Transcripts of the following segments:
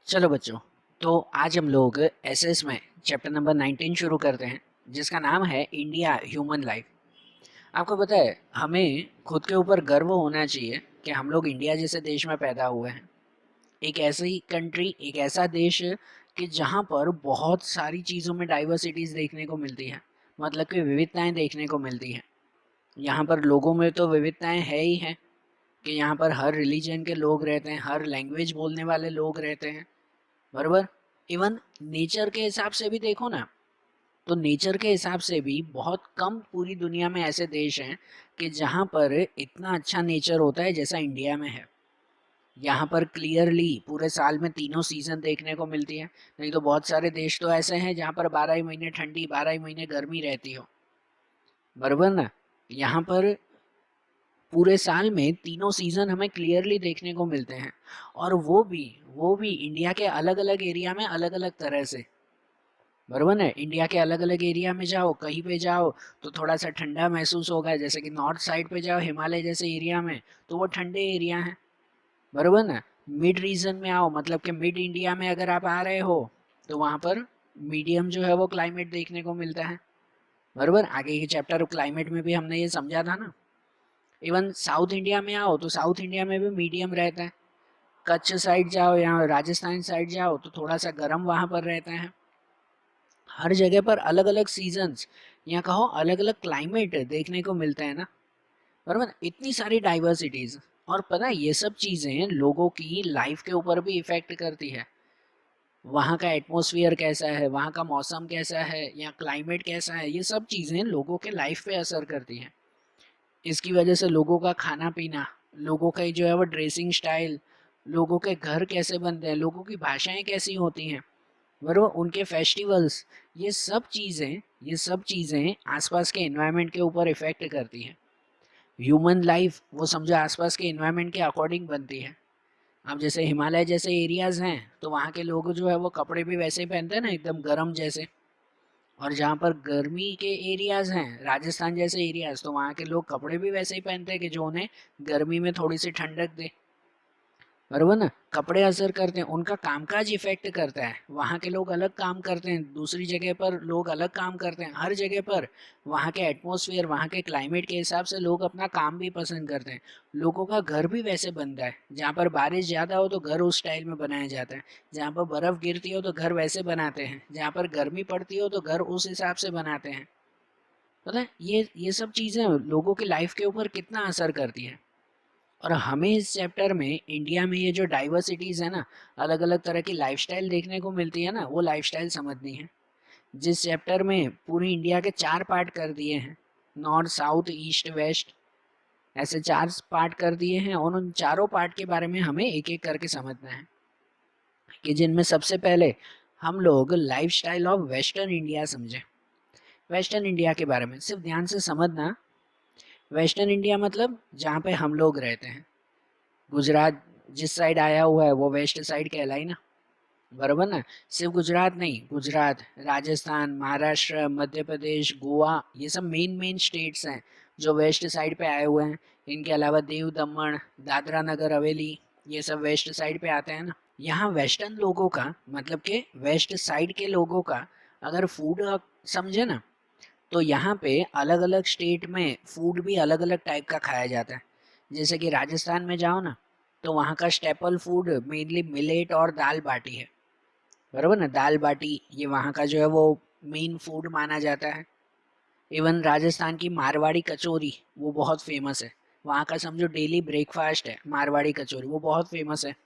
चलो बच्चों, तो आज हम लोग एसएस में चैप्टर नंबर 19 शुरू करते हैं, जिसका नाम है इंडिया ह्यूमन लाइफ। आपको पता है, हमें खुद के ऊपर गर्व होना चाहिए कि हम लोग इंडिया जैसे देश में पैदा हुए हैं। एक ऐसी कंट्री, एक ऐसा देश कि जहाँ पर बहुत सारी चीज़ों में डाइवर्सिटीज़ देखने को मिलती है, मतलब कि विविधताएं देखने को मिलती हैं। यहाँ पर लोगों में तो विविधताएं है ही हैं कि यहाँ पर हर रिलीजन के लोग रहते हैं, हर लैंग्वेज बोलने वाले लोग रहते हैं, बराबर। इवन नेचर के हिसाब से भी देखो ना, तो नेचर के हिसाब से भी बहुत कम पूरी दुनिया में ऐसे देश हैं कि जहाँ पर इतना अच्छा नेचर होता है जैसा इंडिया में है। यहाँ पर क्लियरली पूरे साल में तीनों सीजन देखने को मिलती है। नहीं तो बहुत सारे देश तो ऐसे हैं जहाँ पर 12 ही महीने ठंडी, 12 ही महीने गर्मी रहती हो, बराबर ना। यहाँ पर पूरे साल में तीनों सीजन हमें क्लियरली देखने को मिलते हैं, और वो भी इंडिया के अलग अलग एरिया में अलग अलग तरह से, बराबर है। इंडिया के अलग अलग एरिया में जाओ, कहीं पे जाओ तो थोड़ा सा ठंडा महसूस होगा, जैसे कि नॉर्थ साइड पे जाओ हिमालय जैसे एरिया में, तो वो ठंडे एरिया हैं, बराबर ना। मिड रीजन में आओ, मतलब कि मिड इंडिया में अगर आप आ रहे हो, तो वहाँ पर मीडियम जो है वो क्लाइमेट देखने को मिलता है, बराबर। आगे के चैप्टर क्लाइमेट में भी हमने ये समझा था ना। इवन साउथ इंडिया में आओ तो साउथ इंडिया में भी मीडियम रहता है। कच्छ साइड जाओ या राजस्थान साइड जाओ तो थोड़ा सा गर्म वहाँ पर रहता है। हर जगह पर अलग अलग सीजन्स या कहो अलग अलग क्लाइमेट देखने को मिलते हैं ना, बराबर। इतनी सारी डाइवर्सिटीज, और पता है ये सब चीज़ें लोगों की लाइफ के ऊपर भी इफेक्ट करती है। वहाँ का एटमॉस्फेयर कैसा है, वहाँ का मौसम कैसा है, या क्लाइमेट कैसा है, ये सब चीज़ें लोगों के लाइफ पे असर करती हैं। इसकी वजह से लोगों का खाना पीना, लोगों का जो है वो ड्रेसिंग स्टाइल, लोगों के घर कैसे बनते हैं, लोगों की भाषाएं कैसी होती हैं, बराबर, उनके फेस्टिवल्स, ये सब चीज़ें आसपास के एनवायरनमेंट के ऊपर इफेक्ट करती हैं। ह्यूमन लाइफ वो समझो आसपास के एनवायरनमेंट के अकॉर्डिंग बनती है। अब जैसे हिमालय जैसे एरियाज हैं तो वहाँ के लोग जो है वो कपड़े भी वैसे ही पहनते हैं ना, एकदम गर्म जैसे। और जहाँ पर गर्मी के एरियाज हैं, राजस्थान जैसे एरियाज, तो वहाँ के लोग कपड़े भी वैसे ही पहनते हैं कि जो उन्हें गर्मी में थोड़ी सी ठंडक दे, बरोबर ना। कपड़े असर करते हैं, उनका कामकाज इफेक्ट करता है। वहाँ के लोग अलग काम करते हैं, दूसरी जगह पर लोग अलग काम करते हैं। हर जगह पर वहाँ के एटमॉस्फेयर, वहाँ के क्लाइमेट के हिसाब से लोग अपना काम भी पसंद करते हैं। लोगों का घर भी वैसे बनता है, जहाँ पर बारिश ज़्यादा हो तो घर उस स्टाइल में बनाया जाता है, जहाँ पर बर्फ़ गिरती हो तो घर वैसे बनाते हैं, जहाँ पर गर्मी पड़ती हो तो घर उस हिसाब से बनाते हैं। पता है ये सब चीज़ें लोगों की लाइफ के ऊपर कितना असर करती है। और हमें इस चैप्टर में इंडिया में ये जो डाइवर्सिटीज़ है ना, अलग अलग तरह की लाइफस्टाइल देखने को मिलती है ना, वो लाइफस्टाइल समझनी है। जिस चैप्टर में पूरी इंडिया के 4 पार्ट कर दिए हैं, नॉर्थ साउथ ईस्ट वेस्ट, ऐसे 4 पार्ट कर दिए हैं, और उन चारों पार्ट के बारे में हमें एक एक करके समझना है। कि जिनमें सबसे पहले हम लोग लाइफस्टाइल ऑफ वेस्टर्न इंडिया समझें। वेस्टर्न इंडिया के बारे में सिर्फ ध्यान से समझना। वेस्टर्न इंडिया मतलब जहाँ पे हम लोग रहते हैं। गुजरात जिस साइड आया हुआ है वो वेस्ट साइड कहलाई ना, बराबर ना। सिर्फ गुजरात नहीं, गुजरात, राजस्थान, महाराष्ट्र, मध्य प्रदेश, गोवा, ये सब मेन मेन स्टेट्स हैं जो वेस्ट साइड पे आए हुए हैं। इनके अलावा दीव दमन, दादरा नगर हवेली, ये सब वेस्ट साइड पे आते हैं ना। यहाँ वेस्टर्न लोगों का मतलब कि वेस्ट साइड के लोगों का अगर फूड समझे ना, तो यहाँ पे अलग अलग स्टेट में फूड भी अलग अलग टाइप का खाया जाता है। जैसे कि राजस्थान में जाओ ना, तो वहाँ का स्टेपल फूड मेनली मिलेट और दाल बाटी है, बराबर ना। दाल बाटी ये वहाँ का जो है वो मेन फूड माना जाता है। इवन राजस्थान की मारवाड़ी कचौरी वो बहुत फेमस है। वहाँ का समझो डेली ब्रेकफास्ट है मारवाड़ी कचौरी, वो बहुत फेमस है,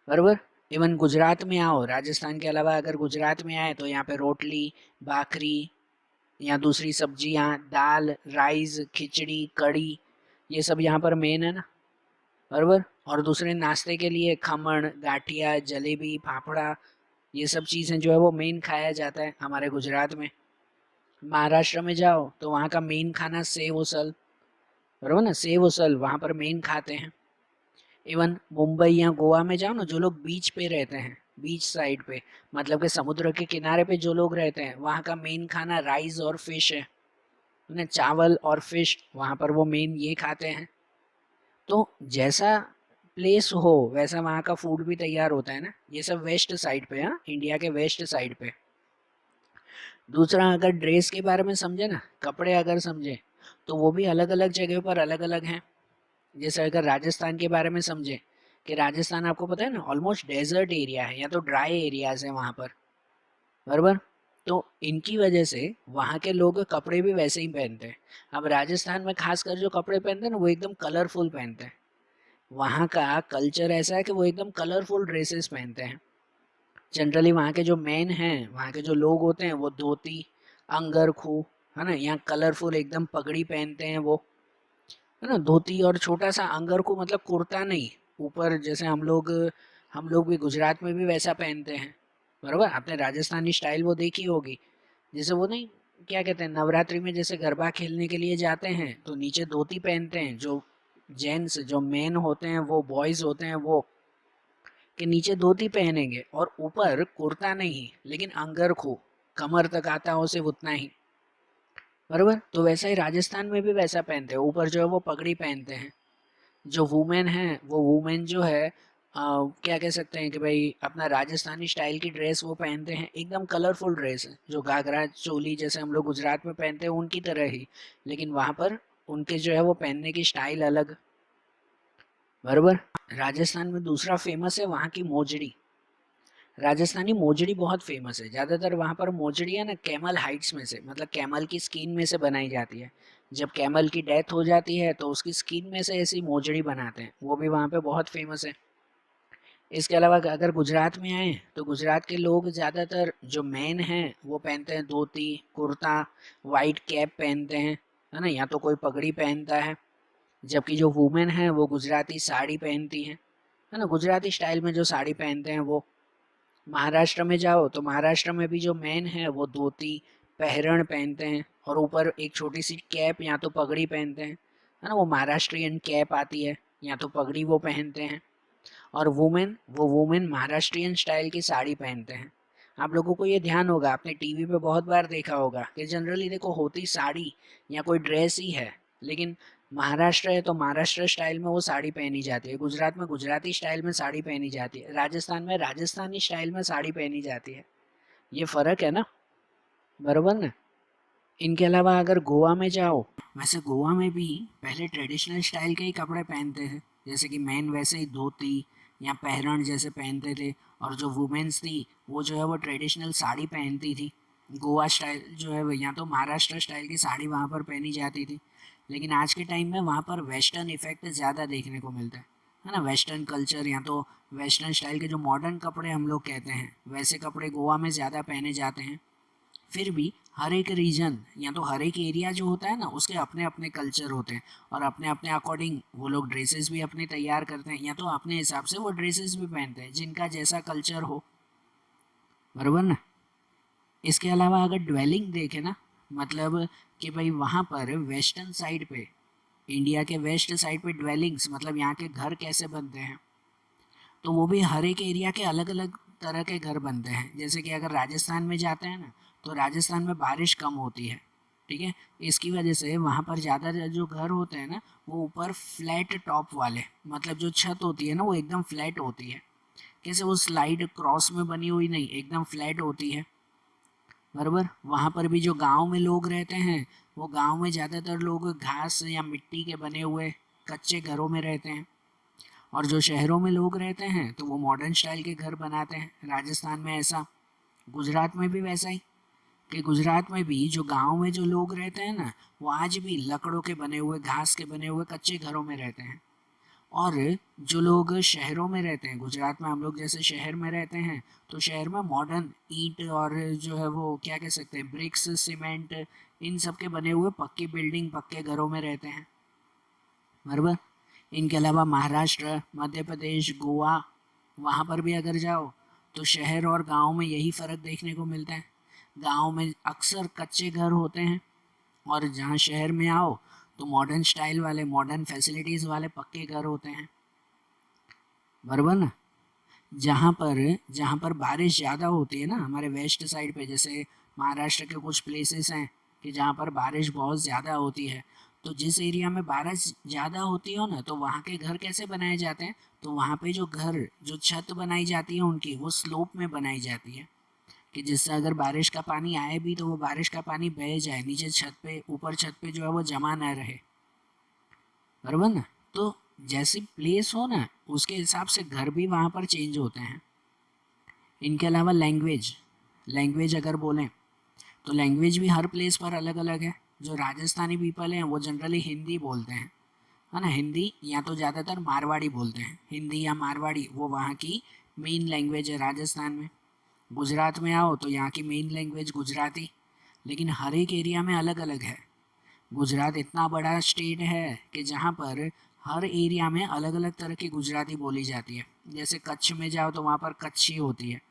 बराबर। इवन गुजरात में आओ, राजस्थान के अलावा अगर गुजरात में आए तो यहाँ पे रोटली, भाखरी, या दूसरी सब्जियाँ, दाल, राइस, खिचड़ी, कड़ी, ये सब यहाँ पर मेन है ना, बराबर। और दूसरे नाश्ते के लिए खमण, गाठिया, जलेबी, फाफड़ा, ये सब चीज़ें जो है वो मेन खाया जाता है हमारे गुजरात में। महाराष्ट्र में जाओ तो वहाँ का मेन खाना सेव उसल, बराबर ना। सेव उसल वहाँ पर मेन खाते हैं। इवन मुंबई या गोवा में जाओ ना, जो लोग बीच पे रहते हैं, बीच साइड पे, मतलब कि समुद्र के किनारे पे जो लोग रहते हैं, वहाँ का मेन खाना राइस और फिश है। उन्हें चावल और फिश वहाँ पर वो मेन ये खाते हैं। तो जैसा प्लेस हो वैसा वहाँ का फूड भी तैयार होता है ना। ये सब वेस्ट साइड पे, हाँ, इंडिया के वेस्ट साइड पे। दूसरा, अगर ड्रेस के बारे में समझे ना, कपड़े अगर समझे, तो वो भी अलग अलग जगह पर अलग अलग हैं। जैसे अगर राजस्थान के बारे में समझे, कि राजस्थान आपको पता है ना ऑलमोस्ट डेजर्ट एरिया है या तो ड्राई एरियाज है वहाँ पर, बराबर। तो इनकी वजह से वहाँ के लोग कपड़े भी वैसे ही पहनते हैं। अब राजस्थान में खासकर जो कपड़े पहनते हैं ना वो एकदम कलरफुल पहनते हैं। वहाँ का कल्चर ऐसा है कि वो एकदम कलरफुल ड्रेसेस पहनते हैं। जनरली वहाँ के जो मैन हैं, वहाँ के जो लोग होते हैं, वो धोती, अंगरखू, है ना, यहाँ कलरफुल एकदम पगड़ी पहनते हैं वो, है ना, धोती और छोटा सा अंगरखू, मतलब कुर्ता नहीं, ऊपर जैसे हम लोग भी गुजरात में भी वैसा पहनते हैं, बराबर। आपने राजस्थानी स्टाइल वो देखी होगी, जैसे वो नहीं, क्या कहते हैं, नवरात्रि में जैसे गरबा खेलने के लिए जाते हैं तो नीचे धोती पहनते हैं, जो जेंट्स जो मेन होते हैं, वो बॉयज होते हैं, वो के नीचे धोती पहनेंगे और ऊपर कुर्ता नहीं लेकिन अंगरखू, कमर तक आता हो सिर्फ उतना ही, बराबर। तो वैसा ही राजस्थान में भी वैसा पहनते हैं, ऊपर जो है वो पगड़ी पहनते हैं। जो वुमेन है, वो वुमेन जो है क्या कह सकते हैं कि भाई अपना राजस्थानी स्टाइल की ड्रेस वो पहनते हैं, एकदम कलरफुल ड्रेस है, जो घाघरा चोली जैसे हम लोग गुजरात में पहनते हैं उनकी तरह ही, लेकिन वहाँ पर उनके जो है वो पहनने की स्टाइल अलग, बराबर। राजस्थान में दूसरा फेमस है वहाँ की मोजड़ी। राजस्थानी मोजड़ी बहुत फेमस है। ज़्यादातर वहाँ पर मोजड़ी है ना कैमल हाइट्स में से, मतलब कैमल की स्किन में से बनाई जाती है। जब कैमल की डेथ हो जाती है तो उसकी स्किन में से ऐसी मोजड़ी बनाते हैं, वो भी वहाँ पे बहुत फेमस है। इसके अलावा अगर गुजरात में आए तो गुजरात के लोग ज़्यादातर जो मेन हैं वो पहनते हैं धोती, कुर्ता, वाइट कैप पहनते हैं, है ना, या तो कोई पगड़ी पहनता है। जबकि जो वुमेन है वो गुजराती साड़ी पहनती है ना, गुजराती स्टाइल में जो साड़ी पहनते हैं वो। महाराष्ट्र में जाओ तो महाराष्ट्र में भी जो मेन है वो धोती, पहरण पहनते हैं और ऊपर एक छोटी सी कैप या तो पगड़ी पहनते हैं, है ना, वो महाराष्ट्रियन कैप आती है या तो पगड़ी वो पहनते हैं। और वुमेन महाराष्ट्रियन स्टाइल की साड़ी पहनते हैं। आप लोगों को ये ध्यान होगा, आपने टीवी पे बहुत बार देखा होगा कि जनरली देखो होती साड़ी या कोई ड्रेस ही है, लेकिन महाराष्ट्र है तो महाराष्ट्र स्टाइल में वो साड़ी पहनी जाती है, गुजरात में गुजराती स्टाइल में साड़ी पहनी जाती है, राजस्थान में राजस्थानी स्टाइल में साड़ी पहनी जाती है। ये फ़र्क है ना, बरोबर ना। इनके अलावा अगर गोवा में जाओ, वैसे गोवा में भी पहले ट्रेडिशनल स्टाइल के ही कपड़े पहनते थे, जैसे कि मैन वैसे ही धोती या पहरण जैसे पहनते थे, और जो वुमेन्स थी वो जो है वो ट्रेडिशनल साड़ी पहनती थी। गोवा स्टाइल जो है या तो महाराष्ट्र स्टाइल की साड़ी वहाँ पर पहनी जाती थी। लेकिन आज के टाइम में वहाँ पर वेस्टर्न इफेक्ट ज़्यादा देखने को मिलता है ना, वेस्टर्न कल्चर या तो वेस्टर्न स्टाइल के जो मॉडर्न कपड़े हम लोग कहते हैं वैसे कपड़े गोवा में ज़्यादा पहने जाते हैं। फिर भी हर एक रीजन या तो हर एक एरिया जो होता है ना उसके अपने अपने कल्चर होते हैं, और अपने अपने अकॉर्डिंग वो लोग ड्रेसेस भी अपने तैयार करते हैं या तो अपने हिसाब से वो ड्रेसेस भी पहनते हैं, जिनका जैसा कल्चर हो, बराबर ना। इसके अलावा अगर ड्वेलिंग देखें ना, मतलब कि भाई वहाँ पर वेस्टर्न साइड पे, इंडिया के वेस्ट साइड पे ड्वेलिंग्स मतलब यहाँ के घर कैसे बनते हैं, तो वो भी हर एक एरिया के अलग अलग तरह के घर बनते हैं। जैसे कि अगर राजस्थान में जाते हैं ना तो राजस्थान में बारिश कम होती है, ठीक है, इसकी वजह से वहाँ पर ज़्यादा जो घर होते हैं ना वो ऊपर फ्लैट टॉप वाले, मतलब जो छत होती है ना वो एकदम फ्लैट होती है, कैसे वो स्लाइड क्रॉस में बनी हुई नहीं, एकदम फ्लैट होती है, बराबर। वहाँ पर भी जो गांव में लोग रहते हैं वो गांव में ज़्यादातर लोग घास या मिट्टी के बने हुए कच्चे घरों में रहते हैं, और जो शहरों में लोग रहते हैं तो वो मॉडर्न स्टाइल के घर बनाते हैं। राजस्थान में ऐसा, गुजरात में भी वैसा ही, कि गुजरात में भी जो गांव में जो लोग रहते हैं ना वो आज भी लकड़ों के बने हुए, घास के बने हुए कच्चे घरों में रहते हैं। और जो लोग शहरों में रहते हैं, गुजरात में हम लोग जैसे शहर में रहते हैं, तो शहर में मॉडर्न ईंट और जो है वो क्या कह सकते हैं ब्रिक्स, सीमेंट, इन सब के बने हुए पक्की बिल्डिंग, पक्के घरों में रहते हैं, बराबर। इनके अलावा महाराष्ट्र, मध्य प्रदेश, गोवा, वहाँ पर भी अगर जाओ तो शहर और गांव में यही फ़र्क देखने को मिलता है। गांव में अक्सर कच्चे घर होते हैं, और जहाँ शहर में आओ तो मॉडर्न स्टाइल वाले, मॉडर्न फैसिलिटीज़ वाले पक्के घर होते हैं, बराबर ना। जहाँ पर बारिश ज़्यादा होती है ना हमारे वेस्ट साइड पे, जैसे महाराष्ट्र के कुछ प्लेसेस हैं कि जहाँ पर बारिश बहुत ज़्यादा होती है, तो जिस एरिया में बारिश ज़्यादा होती हो ना, तो वहाँ के घर कैसे बनाए जाते हैं, तो वहाँ पे जो घर, जो छत बनाई जाती है उनकी, वो स्लोप में बनाई जाती है, कि जिससे अगर बारिश का पानी आए भी तो वो बारिश का पानी बह जाए नीचे छत पे, ऊपर छत पे जो है वो जमा ना रहे, बराबर ना। तो जैसी प्लेस हो ना, उसके हिसाब से घर भी वहाँ पर चेंज होते हैं। इनके अलावा लैंग्वेज, लैंग्वेज अगर बोलें तो लैंग्वेज भी हर प्लेस पर अलग अलग है। जो राजस्थानी पीपल हैं वो जनरली हिंदी बोलते हैं, है ना, हिंदी, या तो ज़्यादातर मारवाड़ी बोलते हैं, हिंदी या मारवाड़ी वो वहाँ की मेन लैंग्वेज है राजस्थान में। गुजरात में आओ तो यहाँ की मेन लैंग्वेज गुजराती, लेकिन हर एक एरिया में अलग अलग है। गुजरात इतना बड़ा स्टेट है कि जहाँ पर हर एरिया में अलग अलग तरह की गुजराती बोली जाती है। जैसे कच्छ में जाओ तो वहाँ पर कच्छी होती है,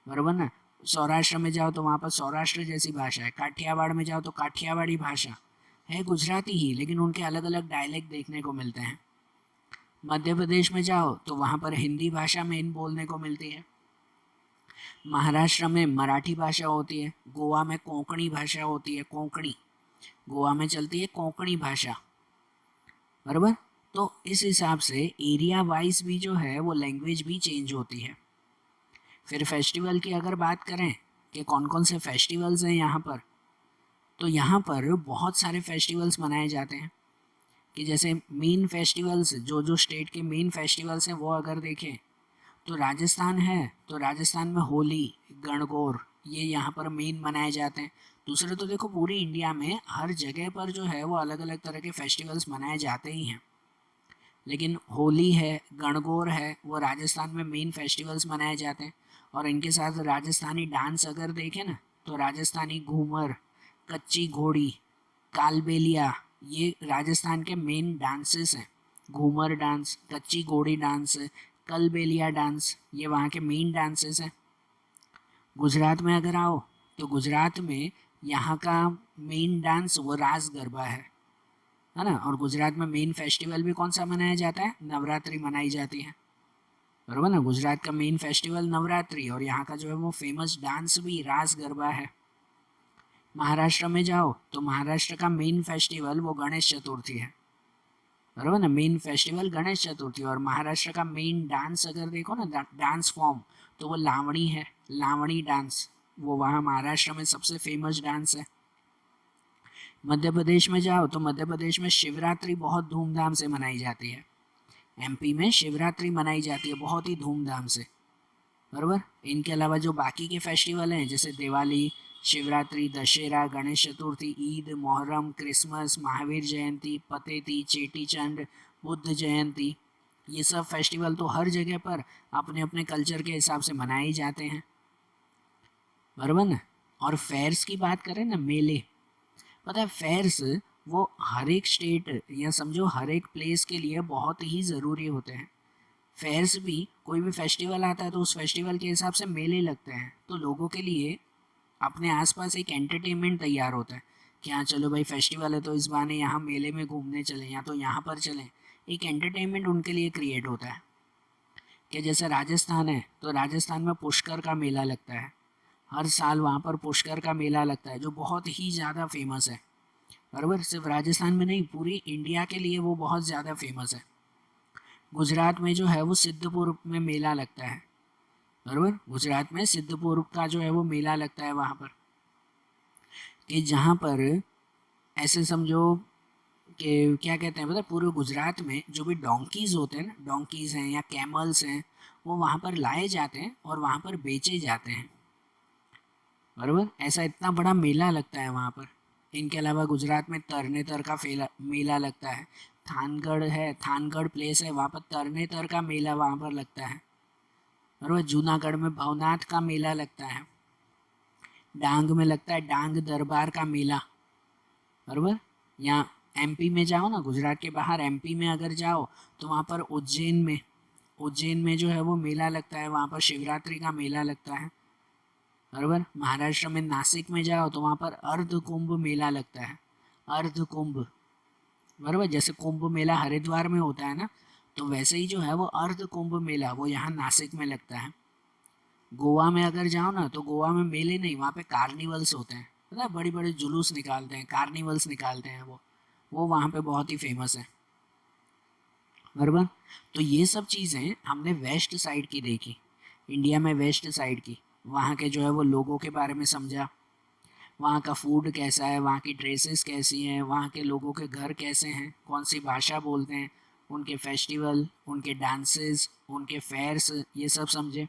बराबर ना। सौराष्ट्र में जाओ तो वहाँ पर सौराष्ट्र जैसी भाषा है। काठियावाड़ में जाओ तो काठियावाड़ी भाषा है, गुजराती ही, लेकिन उनके अलग अलग डायलेक्ट देखने को मिलते हैं। मध्य प्रदेश में जाओ तो वहाँ पर हिंदी भाषा मेन बोलने को मिलती है। महाराष्ट्र में मराठी भाषा होती है। गोवा में कोंकणी भाषा होती है, कोंकणी, गोवा में चलती है कोंकणी भाषा, बराबर। तो इस हिसाब से एरिया वाइज भी जो है वो लैंग्वेज भी चेंज होती है। फिर फेस्टिवल की अगर बात करें कि कौन कौन से फेस्टिवल्स हैं यहाँ पर, तो यहाँ पर बहुत सारे फेस्टिवल्स मनाए जाते हैं। कि जैसे मेन फेस्टिवल्स, जो जो स्टेट के मेन फेस्टिवल्स हैं वो अगर देखें तो राजस्थान है, तो राजस्थान में होली, गणगौर, ये यहाँ पर मेन मनाए जाते हैं। दूसरे तो देखो पूरी इंडिया में हर जगह पर जो है वो अलग अलग तरह के फेस्टिवल्स मनाए जाते ही हैं, लेकिन होली है, गणगौर है, वो राजस्थान में मेन फेस्टिवल्स मनाए जाते हैं। और इनके साथ राजस्थानी डांस अगर देखें ना, तो राजस्थानी घूमर, कच्ची घोड़ी, कालबेलिया, ये राजस्थान के मेन डांसेस हैं। घूमर डांस, कच्ची घोड़ी डांस, कलबेलिया डांस, ये वहाँ के मेन डांसेस हैं। गुजरात में अगर आओ तो गुजरात में यहाँ का मेन डांस वो रास गरबा है ना। और गुजरात में मेन फेस्टिवल भी कौन सा मनाया जाता है, नवरात्रि मनाई जाती है, बराबर ना। गुजरात का मेन फेस्टिवल नवरात्रि, और यहाँ का जो है वो फेमस डांस भी रास गरबा है। महाराष्ट्र में जाओ तो महाराष्ट्र का मेन फेस्टिवल वो गणेश चतुर्थी है, बराबर ना, मेन फेस्टिवल गणेश चतुर्थी। और महाराष्ट्र का मेन डांस अगर देखो ना, डांस फॉर्म, तो वो लावणी है, लावणी डांस, वो वहाँ महाराष्ट्र में सबसे फेमस डांस है। मध्य प्रदेश में जाओ तो मध्य प्रदेश में शिवरात्रि बहुत धूमधाम से मनाई जाती है। एमपी में शिवरात्रि मनाई जाती है बहुत ही धूमधाम से, बराबर। इनके अलावा जो बाकी के फेस्टिवल हैं जैसे दिवाली, शिवरात्रि, दशहरा, गणेश चतुर्थी, ईद, मुहर्रम, क्रिसमस, महावीर जयंती, पतेती, चेटी चंड, बुद्ध जयंती, ये सब फेस्टिवल तो हर जगह पर अपने अपने कल्चर के हिसाब से मनाए जाते हैं, बराबर ना। और फेयर्स की बात करें ना, मेले, पता है फेयर्स वो हर एक स्टेट या समझो हर एक प्लेस के लिए बहुत ही ज़रूरी होते हैं। फेयर्स भी, कोई भी फेस्टिवल आता है तो उस फेस्टिवल के हिसाब से मेले लगते हैं, तो लोगों के लिए अपने आसपास एक एंटरटेनमेंट तैयार होता है कि हाँ चलो भाई फेस्टिवल है तो इस बहाने यहाँ मेले में घूमने चलें या तो यहाँ पर चलें। एक एंटरटेनमेंट उनके लिए क्रिएट होता है। कि जैसे राजस्थान है तो राजस्थान में पुष्कर का मेला लगता है, हर साल वहाँ पर पुष्कर का मेला लगता है जो बहुत ही ज़्यादा फेमस है, बराबर। सिर्फ राजस्थान में नहीं, पूरी इंडिया के लिए वो बहुत ज़्यादा फेमस है। गुजरात में जो है वो सिद्धपुर में मेला लगता है, बराबर। गुजरात में सिद्धपुर का जो है वो मेला लगता है वहाँ पर, कि जहाँ पर ऐसे समझो कि क्या कहते हैं, मतलब पूरे गुजरात में जो भी डोंकीज़ होते हैं ना, डोंकीज़ हैं या कैमल्स हैं, वो वहाँ पर लाए जाते हैं और वहाँ पर बेचे जाते हैं, बराबर। ऐसा इतना बड़ा मेला लगता है वहाँ पर। इनके अलावा गुजरात में तरनेतर का मेला लगता है। थानगढ़ है, थानगढ़ प्लेस है, वहाँ पर तरनेतर का मेला वहाँ पर लगता है, बराबर। जूनागढ़ में भवनाथ का मेला लगता है। डांग में लगता है डांग दरबार का मेला, बराबर। यहाँ एमपी में जाओ ना, गुजरात के बाहर एमपी में अगर जाओ तो वहाँ पर उज्जैन में जो है वो मेला लगता है, वहाँ पर शिवरात्रि का मेला लगता है, बराबर। महाराष्ट्र में नासिक में जाओ तो वहाँ पर अर्ध कुंभ मेला लगता है, अर्ध कुंभ, बराबर। जैसे कुंभ मेला हरिद्वार में होता है ना, तो वैसे ही जो है वो अर्ध कुंभ मेला वो यहाँ नासिक में लगता है। गोवा में अगर जाओ ना तो गोवा में मेले नहीं, वहाँ पे कार्निवल्स होते हैं, पता है, बड़ी बड़े जुलूस निकालते हैं, कार्निवल्स निकालते हैं वो, वो वहाँ पे बहुत ही फेमस है, बराबर। तो ये सब चीज़ें हमने वेस्ट साइड की देखी, इंडिया में वेस्ट साइड की, वहाँ के जो है वो लोगों के बारे में समझा, वहाँ का फूड कैसा है, वहाँ की ड्रेसेस कैसी हैं, वहाँ के लोगों के घर कैसे हैं, कौन सी भाषा बोलते हैं, उनके फेस्टिवल, उनके डांसेस, उनके फेयर्स, ये सब समझे।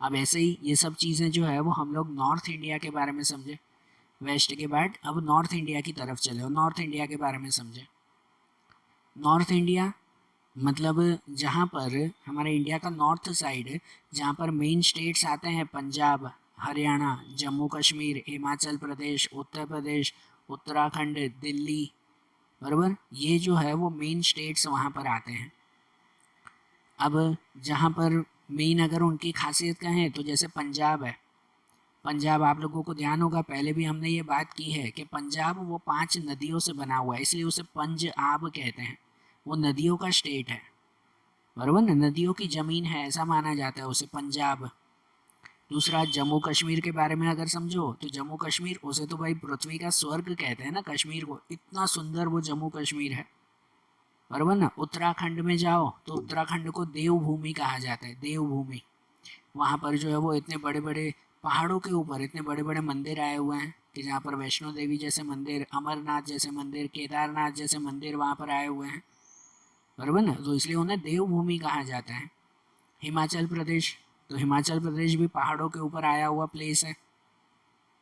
अब ऐसे ही ये सब चीज़ें जो है वो हम लोग नॉर्थ इंडिया के बारे में समझे। वेस्ट के बाद अब नॉर्थ इंडिया की तरफ चले और नॉर्थ इंडिया के बारे में समझे। नॉर्थ इंडिया मतलब जहाँ पर हमारे इंडिया का नॉर्थ साइड है, जहाँ पर मेन स्टेट्स आते हैं पंजाब, हरियाणा, जम्मू कश्मीर, हिमाचल प्रदेश, उत्तर प्रदेश, उत्तराखंड, दिल्ली, बराबर। ये जो है वो मेन स्टेट्स वहाँ पर आते हैं। अब जहाँ पर मेन अगर उनकी खासियत कहें तो जैसे पंजाब है, पंजाब आप लोगों को ध्यान होगा पहले भी हमने ये बात की है कि पंजाब वो 5 नदियों से बना हुआ है, इसलिए उसे पंजाब कहते हैं, वो नदियों का स्टेट है, बराबर ना, नदियों की ज़मीन है ऐसा माना जाता है उसे पंजाब। दूसरा जम्मू कश्मीर के बारे में अगर समझो तो जम्मू कश्मीर उसे तो भाई पृथ्वी का स्वर्ग कहते हैं ना, कश्मीर को, इतना सुंदर वो जम्मू कश्मीर है, बराबर ना। उत्तराखंड में जाओ तो उत्तराखंड को देवभूमि कहा जाता है, देवभूमि। वहाँ पर जो है वो इतने बड़े बड़े पहाड़ों के ऊपर इतने बड़े बड़े मंदिर आए हुए हैं कि जहाँ पर वैष्णो देवी जैसे मंदिर, अमरनाथ जैसे मंदिर, केदारनाथ जैसे मंदिर वहाँ पर आए हुए हैं, बराबर ना, तो इसलिए उन्हें देवभूमि कहा जाता है। हिमाचल प्रदेश, तो हिमाचल प्रदेश भी पहाड़ों के ऊपर आया हुआ प्लेस है,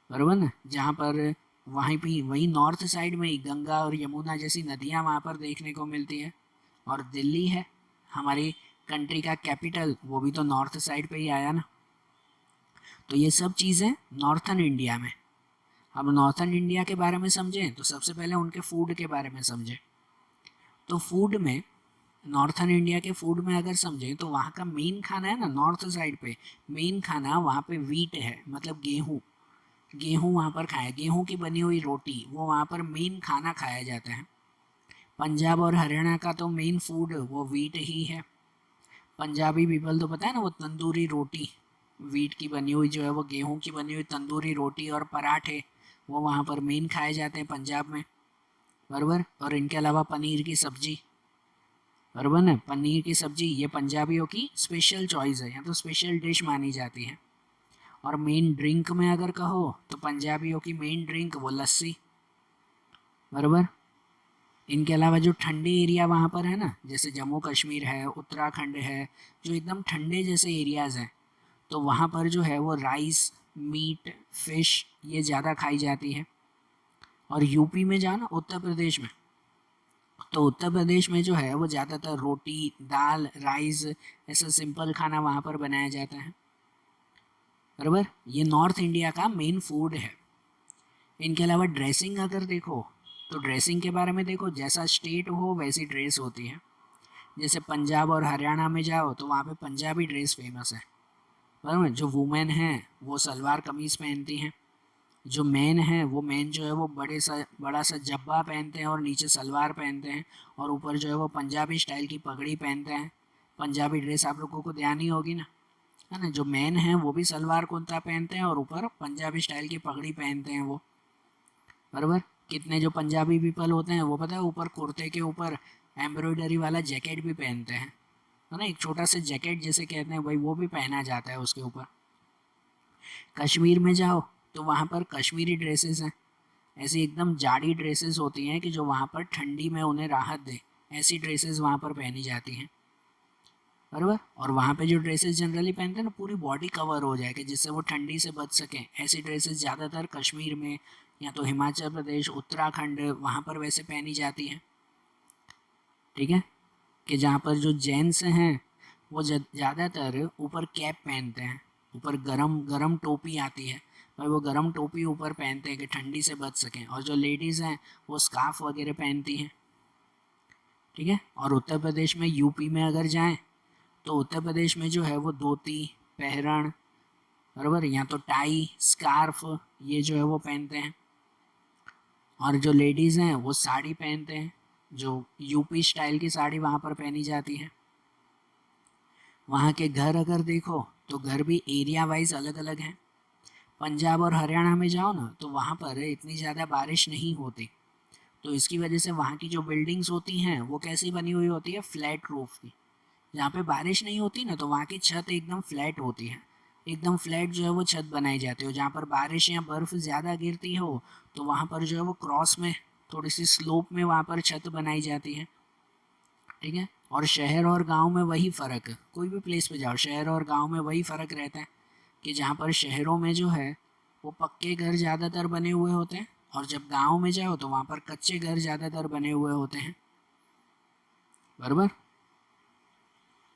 बराबर ना, जहाँ पर वहीं पे वही नॉर्थ साइड में ही गंगा और यमुना जैसी नदियाँ वहाँ पर देखने को मिलती है। और दिल्ली है हमारी कंट्री का कैपिटल, वो भी तो नॉर्थ साइड पे ही आया ना। तो ये सब चीज़ें नॉर्थन इंडिया में। अब नॉर्थन इंडिया के बारे में समझें तो सबसे पहले उनके फूड के बारे में समझें। तो फूड में नॉर्थन इंडिया के फूड में अगर समझें तो वहाँ का मेन खाना है ना, नॉर्थ साइड पे मेन खाना वहाँ पे वीट है, मतलब गेहूँ, गेहूँ वहाँ पर खाया, गेहूँ की बनी हुई रोटी वो वहाँ पर मेन खाना खाया जाता है। पंजाब और हरियाणा का तो मेन फूड वो वीट ही है। पंजाबी पीपल तो पता है ना, वो तंदूरी रोटी, वीट की बनी हुई जो है वो गेहूं की बनी हुई तंदूरी रोटी और पराठे वो वहाँ पर मेन खाए जाते हैं पंजाब में, बराबर। और इनके अलावा पनीर की सब्जी, बराबर ना, पनीर की सब्जी ये पंजाबियों की स्पेशल चॉइस है, या तो स्पेशल डिश मानी जाती है। और मेन ड्रिंक में अगर कहो तो पंजाबियों की मेन ड्रिंक वो लस्सी, बराबर। इनके अलावा जो ठंडे एरिया वहाँ पर है ना, जैसे जम्मू कश्मीर है, उत्तराखंड है, जो एकदम ठंडे जैसे एरियाज़ हैं, तो वहाँ पर जो है वो राइस, मीट, फिश ये ज़्यादा खाई जाती है। और यूपी में जाओ ना, उत्तर प्रदेश में, तो उत्तर प्रदेश में जो है वो ज़्यादातर रोटी, दाल, राइस, ऐसा सिंपल खाना वहाँ पर बनाया जाता है, बराबर। ये नॉर्थ इंडिया का मेन फूड है। इनके अलावा ड्रेसिंग अगर देखो तो ड्रेसिंग के बारे में देखो, जैसा स्टेट हो वैसी ड्रेस होती है। जैसे पंजाब और हरियाणा में जाओ तो वहाँ पे पंजाबी ड्रेस फेमस है, बराबर। जो वुमेन हैं वो सलवार कमीज़ पहनती हैं, जो मैन है वो मैन जो है वो बड़ा सा जब्बा पहनते हैं और नीचे सलवार पहनते हैं, और ऊपर जो है वो पंजाबी स्टाइल की पगड़ी पहनते हैं। पंजाबी ड्रेस आप लोगों को ध्यान ही होगी ना, है ना। जो मैन हैं वो भी सलवार कुर्ता पहनते हैं और ऊपर पंजाबी स्टाइल की पगड़ी पहनते हैं वो, बराबर। कितने जो पंजाबी पीपल होते हैं वो पता है ऊपर कुर्ते के ऊपर एम्ब्रॉयडरी वाला जैकेट भी पहनते हैं, है ना, एक छोटा सा जैकेट जैसे कहते हैं भाई, वो भी पहना जाता है उसके ऊपर। कश्मीर में जाओ तो वहाँ पर कश्मीरी ड्रेसेस हैं, ऐसी एकदम जाड़ी ड्रेसेस होती हैं कि जो वहाँ पर ठंडी में उन्हें राहत दे, ऐसी ड्रेसेस वहाँ पर पहनी जाती हैं, बराबर। और वहाँ पे जो ड्रेसेस जनरली पहनते हैं ना पूरी बॉडी कवर हो जाए कि जिससे वो ठंडी से बच सकें, ऐसी ड्रेसेस ज़्यादातर कश्मीर में या तो हिमाचल प्रदेश, उत्तराखंड वहाँ पर वैसे पहनी जाती हैं, ठीक है। कि जहाँ पर जो जेंट्स हैं वो ज़्यादातर ऊपर कैप पहनते हैं, ऊपर गरम गरम टोपी आती है और वो गरम टोपी ऊपर पहनते हैं कि ठंडी से बच सकें, और जो लेडीज़ हैं वो स्कार्फ वगैरह पहनती हैं, ठीक है। और उत्तर प्रदेश में, यूपी में अगर जाएं तो उत्तर प्रदेश में जो है वो धोती, पहरण, बराबर, या तो टाई, स्कार्फ ये जो है वो पहनते हैं। और जो लेडीज़ हैं वो साड़ी पहनते हैं, जो यूपी स्टाइल की साड़ी वहाँ पर पहनी जाती है। वहाँ के घर अगर देखो तो घर भी एरिया वाइज अलग अलग हैं। पंजाब और हरियाणा में जाओ ना तो वहाँ पर इतनी ज़्यादा बारिश नहीं होती, तो इसकी वजह से वहाँ की जो बिल्डिंग्स होती हैं वो कैसी बनी हुई होती है, फ्लैट रूफ की। जहाँ पे बारिश नहीं होती ना, तो वहाँ की छत एकदम फ्लैट होती है, एकदम फ्लैट जो है वो छत बनाई जाती है। जहाँ पर बारिश या बर्फ़ ज़्यादा गिरती हो तो वहाँ पर जो है वो क्रॉस में, थोड़ी सी स्लोप में वहाँ पर छत बनाई जाती है। ठीक है। और शहर और गांव में वही फ़र्क है, कोई भी प्लेस पे जाओ शहर और गांव में वही फ़र्क रहता है कि जहाँ पर शहरों में जो है वो पक्के घर ज़्यादातर बने हुए होते हैं, और जब गांव में जाओ तो वहाँ पर कच्चे घर ज़्यादातर बने हुए होते हैं। बराबर।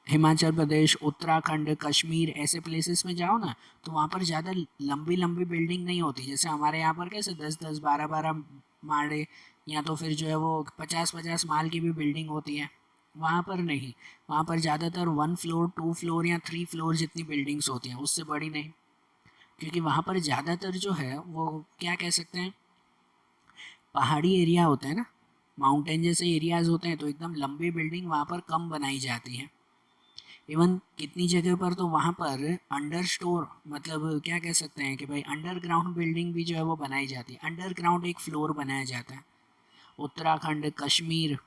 हिमाचल प्रदेश, उत्तराखंड, कश्मीर ऐसे प्लेसेस में जाओ ना, तो वहाँ पर ज़्यादा लंबी लंबी बिल्डिंग नहीं होती, जैसे हमारे यहाँ पर कैसे 10-10, 12-12 माले, या तो फिर जो है वो 50-50 माल की भी बिल्डिंग होती है। वहाँ पर नहीं, वहाँ पर ज़्यादातर 1 फ्लोर, 2 फ्लोर या 3 फ्लोर जितनी बिल्डिंग्स होती हैं, उससे बड़ी नहीं। क्योंकि वहाँ पर ज़्यादातर जो है वो क्या कह सकते हैं, पहाड़ी एरिया होता है ना, माउंटेन जैसे एरियाज होते हैं, तो एकदम लंबी बिल्डिंग वहाँ पर कम बनाई जाती है। इवन कितनी जगह पर तो वहाँ पर अंडर स्टोर, मतलब क्या कह सकते हैं कि भाई अंडरग्राउंड बिल्डिंग भी जो है वो बनाई जाती है, अंडरग्राउंड एक फ्लोर बनाया जाता है। उत्तराखंड, कश्मीर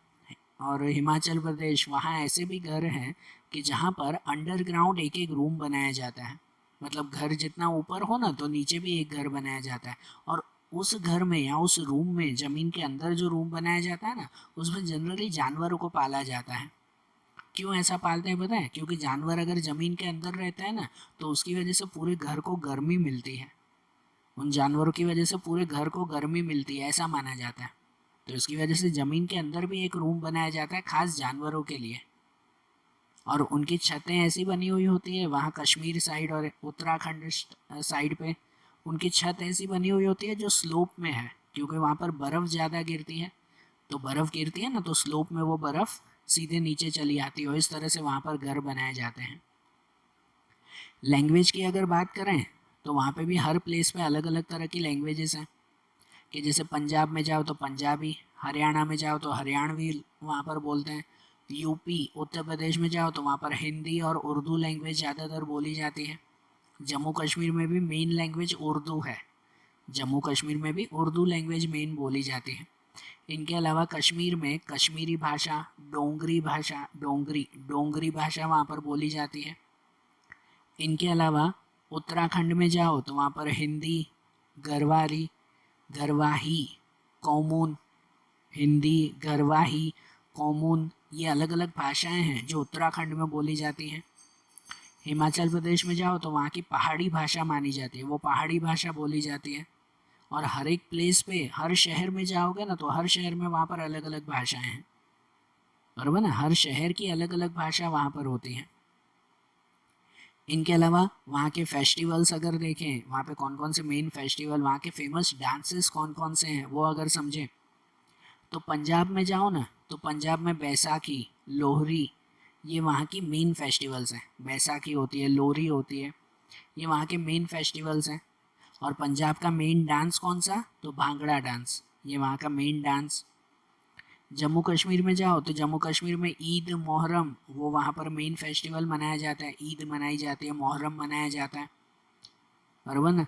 और हिमाचल प्रदेश, वहाँ ऐसे भी घर हैं कि जहाँ पर अंडरग्राउंड एक एक रूम बनाया जाता है। मतलब घर जितना ऊपर हो ना, तो नीचे भी एक घर बनाया जाता है, और उस घर में या उस रूम में, ज़मीन के अंदर जो रूम बनाया जाता है ना, उसमें जनरली जानवरों को पाला जाता है। क्यों ऐसा पालते हैं पता है? क्योंकि जानवर अगर ज़मीन के अंदर रहता है ना, तो उसकी वजह से पूरे घर को गर्मी मिलती है। उन जानवरों की वजह से पूरे घर को गर्मी मिलती है, ऐसा माना जाता है। तो इसकी वजह से ज़मीन के अंदर भी एक रूम बनाया जाता है खास जानवरों के लिए। और उनकी छतें ऐसी बनी हुई होती है, वहाँ कश्मीर साइड और उत्तराखंड साइड पे उनकी छत ऐसी बनी हुई होती है जो स्लोप में है, क्योंकि वहाँ पर बर्फ़ ज़्यादा गिरती है। तो बर्फ़ गिरती है ना, तो स्लोप में वो बर्फ़ सीधे नीचे चली आती है, और इस तरह से वहाँ पर घर बनाए जाते हैं। लैंग्वेज की अगर बात करें तो वहाँ पे भी हर प्लेस पे अलग अलग तरह की लैंग्वेजेस हैं, कि जैसे पंजाब में जाओ तो पंजाबी, हरियाणा में जाओ तो हरियाणवी वहाँ पर बोलते हैं, यूपी उत्तर प्रदेश में जाओ तो वहाँ पर हिंदी और उर्दू लैंग्वेज ज़्यादातर बोली जाती है। जम्मू कश्मीर में भी मेन लैंग्वेज उर्दू है, जम्मू कश्मीर में भी उर्दू लैंग्वेज मेन बोली जाती है। इनके अलावा कश्मीर में कश्मीरी भाषा, डोंगरी भाषा, डोंगरी डोंगरी भाषा वहाँ पर बोली जाती है। इनके अलावा उत्तराखंड में जाओ तो वहाँ पर हिंदी, गरवारी, गरवाही, कोमून, हिंदी, गरवाही, कोमून, ये अलग अलग भाषाएं हैं जो उत्तराखंड में बोली जाती हैं। हिमाचल प्रदेश में जाओ तो वहाँ की पहाड़ी भाषा मानी जाती है, वो पहाड़ी भाषा बोली जाती है। और हर एक प्लेस पे, हर शहर में जाओगे ना, तो हर शहर में वहाँ पर अलग अलग भाषाएं हैं, बराबर ना, हर शहर की अलग अलग भाषा वहाँ पर होती हैं। इनके अलावा वहाँ के फेस्टिवल्स अगर देखें, वहाँ पे कौन कौन से मेन फेस्टिवल, वहाँ के फेमस डांसेस कौन कौन से हैं वो अगर समझें, तो पंजाब में जाओ ना, तो पंजाब में बैसाखी, लोहरी, ये वहाँ की मेन फेस्टिवल्स हैं। बैसाखी होती है, लोहरी होती है, ये वहाँ के मेन फेस्टिवल्स हैं। और पंजाब का मेन डांस कौन सा, तो भांगड़ा डांस, ये वहाँ का मेन डांस। जम्मू कश्मीर में जाओ तो जम्मू कश्मीर में ईद, मुहर्रम, वो वहाँ पर मेन फेस्टिवल मनाया जाता है, ईद मनाई जाती है, मुहर्रम मनाया जाता है, बराबर ना।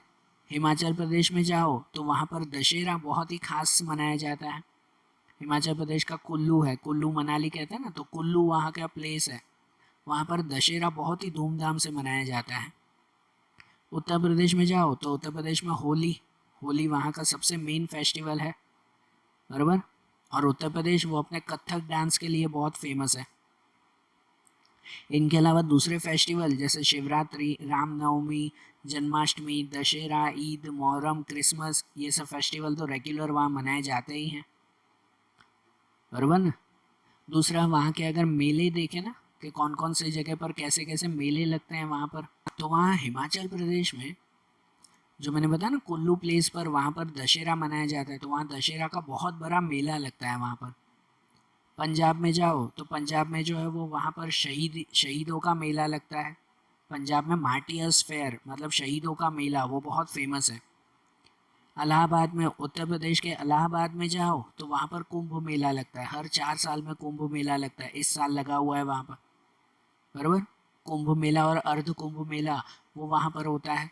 हिमाचल प्रदेश में जाओ तो वहाँ पर दशहरा बहुत ही खास मनाया जाता है। हिमाचल प्रदेश का कुल्लू है, कुल्लू मनाली कहते हैं ना, तो कुल्लू वहाँ का प्लेस है, वहाँ पर दशहरा बहुत ही धूमधाम से मनाया जाता है। उत्तर प्रदेश में जाओ तो उत्तर प्रदेश में होली, होली वहाँ का सबसे मेन फेस्टिवल है, बराबर। और उत्तर प्रदेश वो अपने कथक डांस के लिए बहुत फेमस है। इनके अलावा दूसरे फेस्टिवल जैसे शिवरात्रि, रामनवमी, जन्माष्टमी, दशहरा, ईद, मुहर्रम, क्रिसमस, ये सब फेस्टिवल तो रेगुलर वहाँ मनाए जाते ही हैं, बराबर ना। दूसरा, वहाँ के अगर मेले देखें ना, कि कौन कौन सी जगह पर कैसे कैसे मेले लगते हैं वहाँ पर, तो वहाँ हिमाचल प्रदेश में जो मैंने बताया ना कुल्लू प्लेस पर, वहाँ पर दशहरा मनाया जाता है, तो वहाँ दशहरा का बहुत बड़ा मेला लगता है वहाँ पर। पंजाब में जाओ तो पंजाब में जो है वो वहाँ पर शहीदों का मेला लगता है। पंजाब में मार्टियर्स फेयर, मतलब शहीदों का मेला, वो बहुत फेमस है। इलाहाबाद में, उत्तर प्रदेश के इलाहाबाद में जाओ तो वहाँ पर कुंभ मेला लगता है, हर 4 साल में कुंभ मेला लगता है, इस साल लगा हुआ है वहाँ पर, बराबर। कुंभ मेला और अर्ध कुंभ मेला वो वहाँ पर होता है,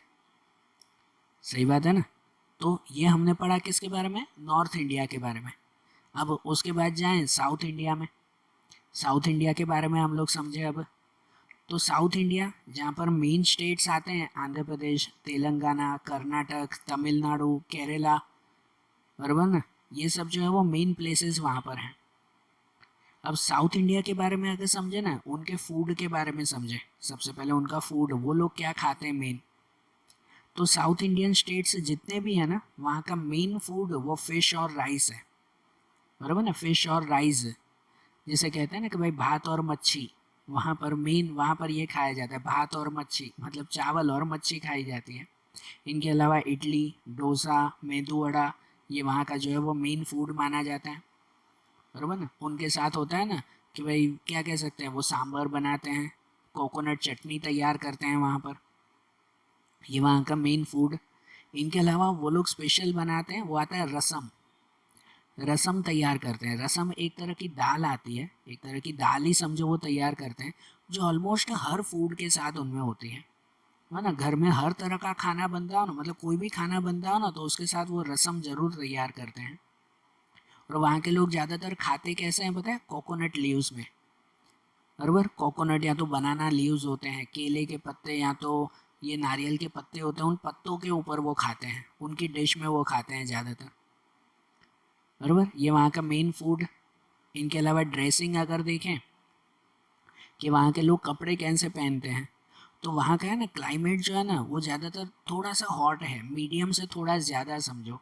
सही बात है ना। तो ये हमने पढ़ा किसके बारे में, नॉर्थ इंडिया के बारे में। अब उसके बाद जाएं साउथ इंडिया में। साउथ इंडिया के बारे में हम लोग समझे अब। तो साउथ इंडिया जहाँ पर मेन स्टेट्स आते हैं आंध्र प्रदेश, तेलंगाना, कर्नाटक, तमिलनाडु, केरला, बराबर ना, ये सब जो है वो मेन प्लेसेस वहाँ पर हैं। अब साउथ इंडिया के बारे में अगर समझे ना, उनके फूड के बारे में समझे। सबसे पहले उनका फूड, वो लोग क्या खाते हैं मेन। तो साउथ इंडियन स्टेट्स जितने भी हैं ना, वहाँ का मेन फूड वो फिश और राइस है, बराबर ना, फिश और राइस। जिसे कहते हैं ना कि भाई भात और मच्छी, वहाँ पर मेन वहाँ पर ये खाया जाता है, भात और मच्छी, मतलब चावल और मच्छी खाई जाती है। इनके अलावा इडली, डोसा, मेदू वड़ा, ये वहाँ का जो है वो मेन फूड माना जाता है, बराबर ना। उनके साथ होता है ना कि भाई क्या कह सकते हैं, वो सांभर बनाते हैं, कोकोनट चटनी तैयार करते हैं वहाँ पर, ये वहाँ का मेन फूड। इनके अलावा वो लोग स्पेशल बनाते हैं, वो आता है रसम। रसम तैयार करते हैं। रसम एक तरह की दाल आती है, एक तरह की दाल ही समझो, वो तैयार करते हैं, जो ऑलमोस्ट हर फूड के साथ उनमें होती है ना। घर में हर तरह का खाना बनता हो ना, मतलब कोई भी खाना बनता हो ना, तो उसके साथ वो रसम ज़रूर तैयार करते हैं। और वहाँ के लोग ज़्यादातर खाते कैसे हैं पता है, कोकोनट लीव्स में, बराबर। कोकोनट या तो बनाना लीव्स होते हैं, केले के पत्ते, या तो ये नारियल के पत्ते होते हैं, उन पत्तों के ऊपर वो खाते हैं, उनकी डिश में वो खाते हैं ज़्यादातर, बराबर। ये वहाँ का मेन फूड। इनके अलावा ड्रेसिंग अगर देखें कि वहाँ के लोग कपड़े कैसे पहनते हैं, तो वहाँ का है ना क्लाइमेट जो है ना, वो ज़्यादातर थोड़ा सा हॉट है, मीडियम से थोड़ा ज़्यादा समझो,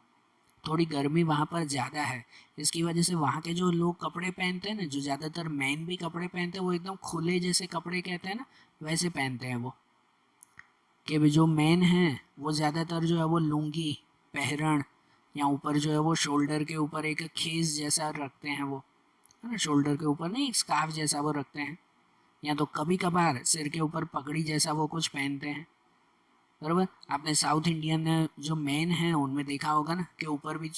थोड़ी गर्मी वहाँ पर ज़्यादा है। इसकी वजह से वहाँ के जो लोग कपड़े पहनते हैं ना, जो ज़्यादातर मैन भी कपड़े पहनते हैं, वो एकदम खुले जैसे कपड़े कहते हैं ना, वैसे पहनते हैं वो। कि जो मैन हैं वो ज़्यादातर जो है वो लुंगी, पहरण, या ऊपर जो है वो शोल्डर के ऊपर एक खेस जैसा रखते हैं, वो है ना, शोल्डर के ऊपर नहीं एक स्कार्फ जैसा वो रखते हैं, या तो कभी कभार सिर के ऊपर पगड़ी जैसा वो कुछ पहनते हैं, बराबर। आपने साउथ इंडियन जो मैन हैं उनमें देखा होगा ना कि ऊपर भी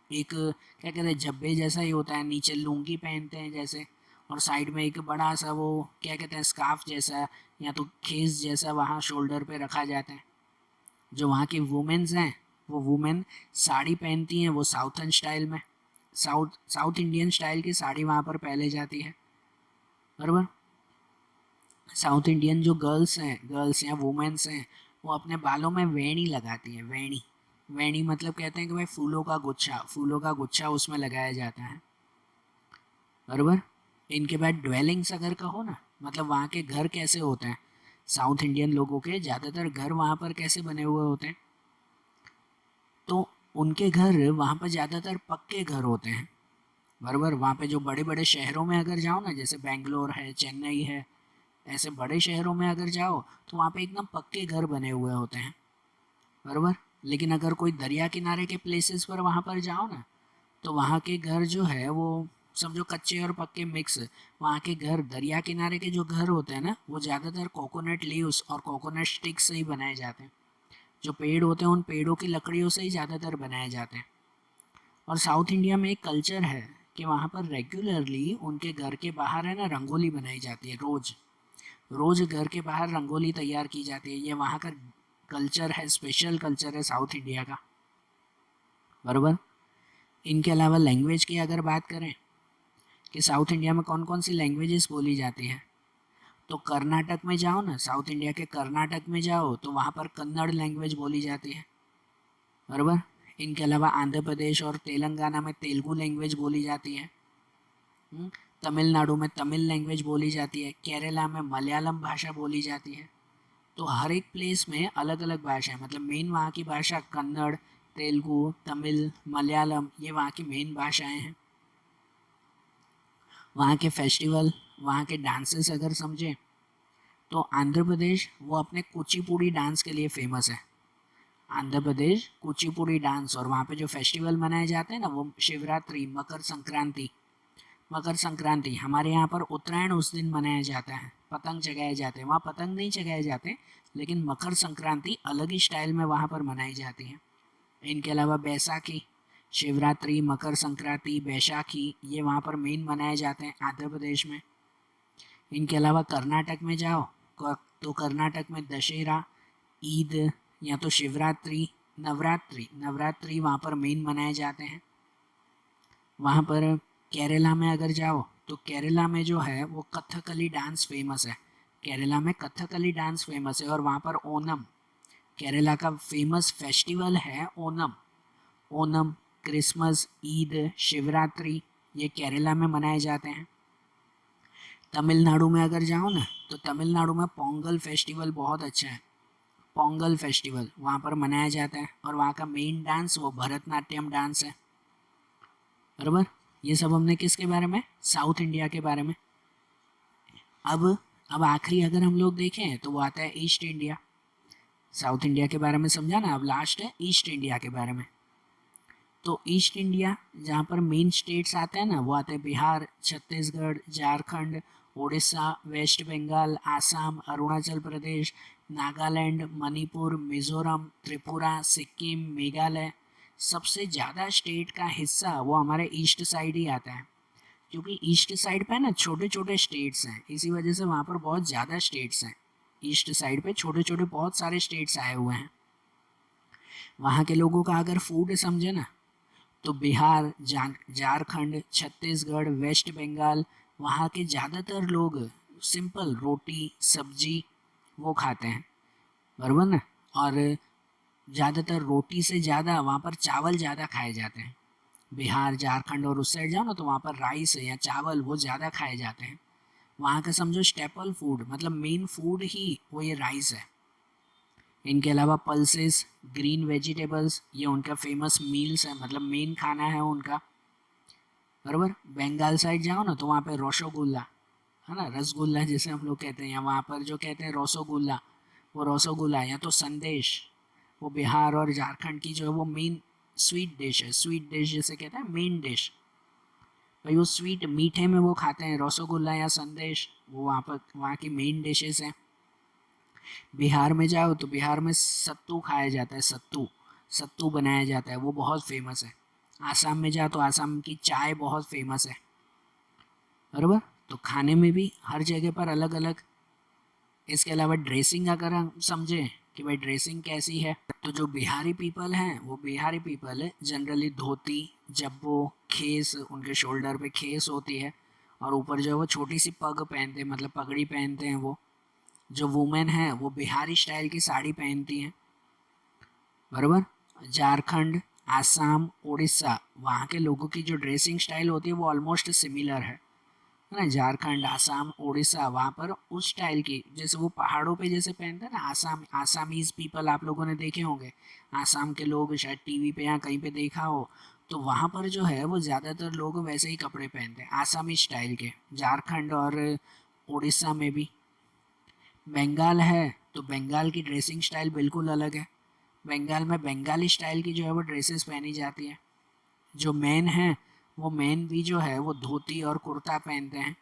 एक क्या कहते हैं, जब्बे जैसा ही होता है, नीचे लुंगी पहनते हैं जैसे, और साइड में एक बड़ा सा वो क्या कहते हैं, स्कार्फ जैसा या तो खेस जैसा वहाँ शोल्डर पे रखा जाता है। जो वहाँ की वुमेन्स हैं, वो वुमेन साड़ी पहनती हैं, वो साउथर्न स्टाइल में, साउथ इंडियन स्टाइल की साड़ी वहाँ पर पहले जाती है, बराबर। साउथ इंडियन जो गर्ल्स हैं, गर्ल्स या वुमेन्स हैं, वो अपने बालों में वेणी लगाती हैं, वेणी। वेणी मतलब कहते हैं कि भाई फूलों का गुच्छा, फूलों का गुच्छा उसमें लगाया जाता है, बराबर। इनके बाद ड्वेलिंग्स अगर कहो ना, मतलब वहाँ के घर कैसे होते हैं, साउथ इंडियन लोगों के ज़्यादातर घर वहाँ पर कैसे बने हुए होते हैं, तो उनके घर वहाँ पर ज़्यादातर पक्के घर होते हैं, बराबर। वहाँ पे जो बड़े बड़े शहरों में अगर जाओ ना, जैसे बेंगलोर है, चेन्नई है, ऐसे बड़े शहरों में अगर जाओ, तो वहाँ पे एकदम पक्के घर बने हुए होते हैं, बराबर। लेकिन अगर कोई दरिया किनारे के प्लेसेस पर वहाँ पर जाओ ना, तो वहाँ के घर जो है वो समझो कच्चे और पक्के मिक्स। वहाँ के घर, दरिया किनारे के जो घर होते हैं ना, वो ज़्यादातर कोकोनट लीव्स और कोकोनट स्टिक्स से ही बनाए जाते हैं। जो पेड़ होते हैं उन पेड़ों की लकड़ियों से ही ज़्यादातर बनाए जाते हैं। और साउथ इंडिया में एक कल्चर है कि वहाँ पर रेगुलरली उनके घर के बाहर है ना रंगोली बनाई जाती है, रोज़ रोज़ घर के बाहर रंगोली तैयार की जाती है। ये वहाँ का कल्चर है, स्पेशल कल्चर है साउथ इंडिया का, बराबर। इनके अलावा लैंग्वेज की अगर बात करें कि साउथ इंडिया में कौन कौन सी लैंग्वेजेस बोली जाती हैं, तो कर्नाटक में जाओ ना, साउथ इंडिया के कर्नाटक में जाओ, तो वहाँ पर कन्नड़ लैंग्वेज बोली जाती है, बराबर। इनके अलावा आंध्र प्रदेश और तेलंगाना में तेलुगु लैंग्वेज बोली जाती है। तमिलनाडु में तमिल लैंग्वेज बोली जाती है। केरला में मलयालम भाषा बोली जाती है। तो हर एक प्लेस में अलग अलग भाषा है, मतलब मेन वहाँ की भाषा कन्नड़, तेलुगु, तमिल, मलयालम, ये वहाँ की मेन भाषाएं हैं। वहाँ के फेस्टिवल, वहाँ के डांसेस अगर समझें, तो आंध्र प्रदेश वो अपने कुचिपुड़ी डांस के लिए फेमस है। आंध्र प्रदेश कुचिपुड़ी डांस, और वहाँ पे जो फेस्टिवल मनाए जाते हैं ना, वो शिवरात्रि, मकर संक्रांति। मकर संक्रांति हमारे यहाँ पर उत्तरायण उस दिन मनाया जाता है, पतंग चगाए जाते हैं, वहाँ पतंग नहीं चगाए जाते, लेकिन मकर संक्रांति अलग ही स्टाइल में वहाँ पर मनाई जाती है। इनके अलावा बैसाखी, शिवरात्रि, मकर संक्रांति, बैसाखी, ये वहाँ पर मेन मनाए जाते हैं आंध्र प्रदेश में। इनके अलावा कर्नाटक में जाओ तो कर्नाटक में दशहरा, ईद, या तो शिवरात्रि, नवरात्रि, नवरात्रि वहाँ पर मेन मनाए जाते हैं। वहाँ पर केरला में अगर जाओ तो केरला में जो है वो कथकली डांस फेमस है। केरला में कथकली डांस फेमस है और वहाँ पर ओनम, केरला का फेमस फेस्टिवल है ओनम। ओनम, क्रिसमस, ईद, शिवरात्रि ये केरला में मनाए जाते हैं। तमिलनाडु में अगर जाओ ना तो तमिलनाडु में पोंगल फेस्टिवल बहुत अच्छा है। पोंगल फेस्टिवल वहाँ पर मनाया जाता है और वहाँ का मेन डांस वो भरतनाट्यम डांस है। बराबर। ये सब हमने किसके बारे में, साउथ इंडिया के बारे में। अब आखिरी अगर हम लोग देखें तो वो आता है ईस्ट इंडिया। साउथ इंडिया के बारे में समझा ना, अब लास्ट है ईस्ट इंडिया के बारे में। तो ईस्ट इंडिया जहाँ पर मेन स्टेट्स आते हैं ना वो आते हैं बिहार, छत्तीसगढ़, झारखंड, उड़ीसा, वेस्ट बंगाल, आसाम, अरुणाचल प्रदेश, नागालैंड, मणिपुर, मिजोरम, त्रिपुरा, सिक्किम, मेघालय। सबसे ज़्यादा स्टेट का हिस्सा वो हमारे ईस्ट साइड ही आता है, क्योंकि ईस्ट साइड पे ना छोटे छोटे स्टेट्स हैं, इसी वजह से वहाँ पर बहुत ज़्यादा स्टेट्स हैं। ईस्ट साइड पे छोटे छोटे बहुत सारे स्टेट्स आए हुए हैं। वहाँ के लोगों का अगर फूड समझे ना तो बिहार, झारखंड, छत्तीसगढ़, वेस्ट बंगाल, वहाँ के ज़्यादातर लोग सिंपल रोटी सब्जी वो खाते हैं, बराबर ना। और ज़्यादातर रोटी से ज़्यादा वहाँ पर चावल ज़्यादा खाए जाते हैं। बिहार, झारखंड और उस साइड जाओ ना तो वहाँ पर राइस या चावल वो ज़्यादा खाए जाते हैं। वहाँ का समझो स्टेपल फूड मतलब मेन फूड ही वो ये राइस है। इनके अलावा पल्सेस, ग्रीन वेजिटेबल्स ये उनका फेमस मील्स है, मतलब मेन खाना है उनका, बराबर। बंगाल साइड जाओ ना तो वहाँ पे रसगुल्ला है ना, रसगुल्ला जैसे हम लोग कहते हैं, या वहाँ पर जो कहते हैं रसगुल्ला, वो रसगुल्ला या तो संदेश, वो बिहार और झारखंड की जो है वो मेन स्वीट डिश है। स्वीट डिश जैसे कहते हैं मेन डिश, भाई वो स्वीट मीठे में वो खाते हैं रसगुल्ला या संदेश, वो वहाँ पर वहाँ की मेन डिशेस हैं। बिहार में जाओ तो बिहार में सत्तू खाया जाता है, सत्तू सत्तू बनाया जाता है, वो बहुत फेमस है। आसाम में जाओ तो आसाम की चाय बहुत फेमस है, बराबर। तो खाने में भी हर जगह पर अलग अलग। इसके अलावा ड्रेसिंग अगर हम समझें कि भाई ड्रेसिंग कैसी है, तो जो बिहारी पीपल हैं वो बिहारी पीपल जनरली धोती, जब्बो, खेस, उनके शोल्डर पे खेस होती है और ऊपर जो है वो छोटी सी पग पहनते हैं, मतलब पगड़ी पहनते हैं वो। जो वुमेन है वो बिहारी स्टाइल की साड़ी पहनती हैं, बराबर। झारखंड, आसाम, उड़ीसा वहाँ के लोगों की जो ड्रेसिंग स्टाइल होती है वो ऑलमोस्ट सिमिलर है ना। झारखंड, आसाम, उड़ीसा वहाँ पर उस स्टाइल की, जैसे वो पहाड़ों पे जैसे पहनते हैं ना, आसामीज पीपल आप लोगों ने देखे होंगे, आसाम के लोग शायद टीवी पे या कहीं पे देखा हो, तो वहाँ पर जो है वो ज़्यादातर लोग वैसे ही कपड़े पहनते हैं आसामी स्टाइल के। झारखंड और उड़ीसा में भी। बंगाल है तो बंगाल की ड्रेसिंग स्टाइल बिल्कुल अलग है। बंगाल में बंगाली स्टाइल की जो है वो ड्रेसेस पहनी जाती है। जो मैन है वो मैन भी जो है वो धोती और कुर्ता पहनते हैं,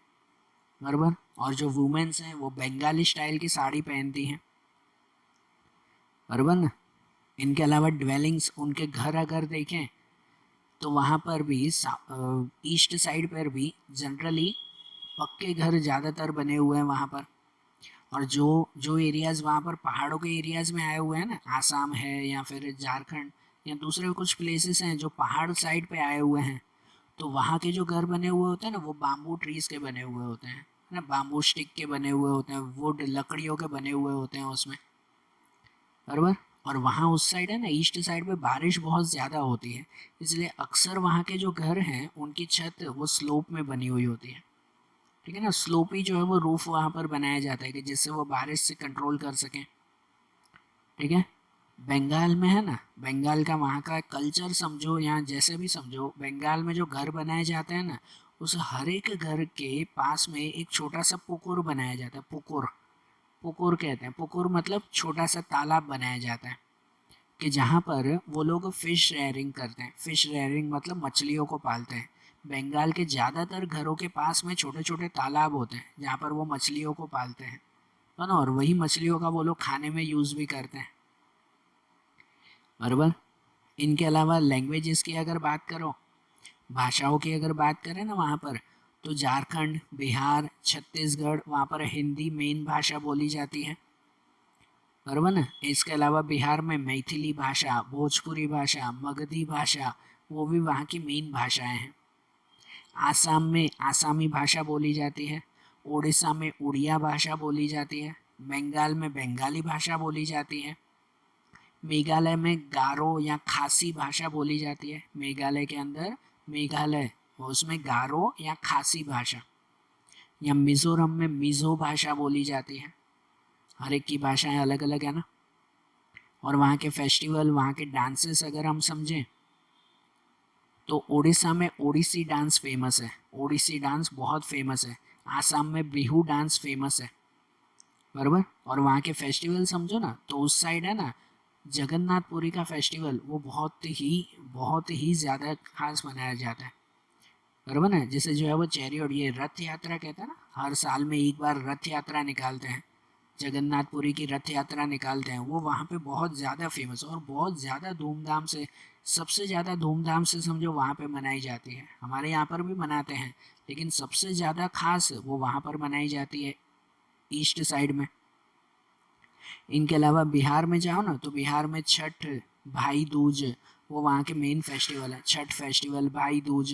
बराबर। और जो वुमेन्स हैं वो बंगाली स्टाइल की साड़ी पहनती हैं, बराबर ना। इनके अलावा ड्वेलिंग्स, उनके घर अगर देखें तो वहाँ पर भी ईस्ट साइड पर भी जनरली पक्के घर ज़्यादातर बने हुए हैं वहाँ पर। और जो जो एरियाज़ वहाँ पर पहाड़ों के एरियाज़ में आए हुए हैं ना, आसाम है या फिर झारखंड या दूसरे कुछ प्लेसेस हैं जो पहाड़ साइड पे आए हुए हैं, तो वहाँ के जो घर बने हुए होते हैं ना वो बाम्बू ट्रीज के बने हुए होते हैं ना, बाम्बू स्टिक के बने हुए होते हैं, वुड लकड़ियों के बने हुए होते हैं उसमें, बराबर। और वहाँ उस साइड है ना ईस्ट साइड पे बारिश बहुत ज़्यादा होती है, इसलिए अक्सर वहाँ के जो घर हैं उनकी छत वो स्लोप में बनी हुई होती है, ठीक है ना। स्लोपी जो है वो रूफ वहाँ पर बनाया जाता है कि जिससे वो बारिश से कंट्रोल कर सकें, ठीक है। बंगाल में है ना, बंगाल का वहाँ का कल्चर समझो या जैसे भी समझो, बंगाल में जो घर बनाए जाते हैं ना, उस हर एक घर के पास में एक छोटा सा पुकुर बनाया जाता है। पुकुर, पुकुर कहते हैं, पुकुर मतलब छोटा सा तालाब बनाया जाता है कि जहाँ पर वो लोग फिश रेयरिंग करते हैं। फिश रेयरिंग मतलब मछलियों को पालते हैं। बंगाल के ज़्यादातर घरों के पास में छोटे छोटे तालाब होते हैं जहाँ पर वो मछलियों को पालते हैं, है ना। और वही मछलियों का वो लोग खाने में यूज़ भी करते हैं, बराबर। इनके अलावा लैंग्वेजेस की अगर बात करो, भाषाओं की अगर बात करें ना वहाँ पर, तो झारखंड, बिहार, छत्तीसगढ़ वहाँ पर हिंदी मेन भाषा बोली जाती है, बराबर ना। इसके अलावा बिहार में मैथिली भाषा, भोजपुरी भाषा, मगधी भाषा वो भी वहाँ की मेन भाषाएं हैं। आसाम में आसामी भाषा बोली जाती है, उड़ीसा में उड़िया भाषा बोली जाती है, बंगाल में बंगाली भाषा बोली जाती है, मेघालय में गारो या खासी भाषा बोली जाती है। मेघालय के अंदर मेघालय उसमें गारो या खासी भाषा, या मिजोरम में मिजो भाषा बोली जाती है। हर एक की भाषाएं अलग अलग है ना। और वहाँ के फेस्टिवल, वहाँ के डांसेस अगर हम समझें तो उड़ीसा में ओडिसी डांस फेमस है, ओडिसी डांस बहुत फेमस है। आसाम में बिहू डांस फेमस है, बराबर। और वहाँ के फेस्टिवल समझो ना, तो उस साइड है ना जगन्नाथपुरी का फेस्टिवल, वो बहुत ही ज़्यादा खास मनाया जाता है, बराबर ना। जैसे जो है वो चैरियट, ये रथ यात्रा कहते हैं ना, हर साल में एक बार रथ यात्रा निकालते हैं, जगन्नाथपुरी की रथ यात्रा निकालते हैं, वो वहाँ पे बहुत ज़्यादा फेमस और बहुत ज़्यादा धूमधाम से, सबसे ज़्यादा धूमधाम से समझो वहाँ पे मनाई जाती है। हमारे यहाँ पर भी मनाते हैं, लेकिन सबसे ज़्यादा खास वो वहाँ पर मनाई जाती है, ईस्ट साइड में। इनके अलावा बिहार में जाओ ना, तो बिहार में छठ, भाई दूज, वो वहाँ के मेन फेस्टिवल है, छठ फेस्टिवल, भाई दूज।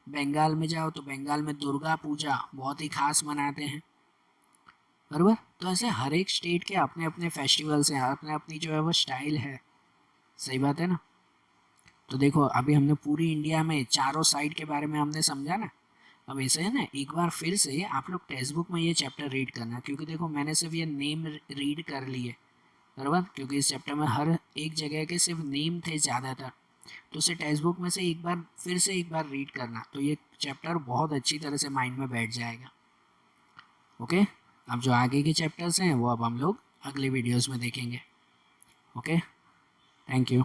बंगाल में जाओ तो बंगाल में दुर्गा पूजा बहुत ही खास मनाते हैं, बराबर। तो ऐसे हर एक स्टेट के अपने अपने फेस्टिवल्स हैं, अपने अपनी जो है वो स्टाइल है, सही बात है ना। तो देखो अभी हमने पूरी इंडिया में चारों साइड के बारे में हमने समझा ना। अब ऐसे है ना, एक बार फिर से आप लोग टेक्स्ट बुक में ये चैप्टर रीड करना, क्योंकि देखो मैंने सिर्फ ये नेम रीड कर लिए, बराबर, क्योंकि इस चैप्टर में हर एक जगह के सिर्फ नेम थे ज़्यादातर। तो उसे टेक्स्ट बुक में से एक बार फिर से एक बार रीड करना, तो ये चैप्टर बहुत अच्छी तरह से माइंड में बैठ जाएगा। ओके, अब जो आगे के चैप्टर्स हैं वो अब हम लोग अगले वीडियोस में देखेंगे। Okay, thank you.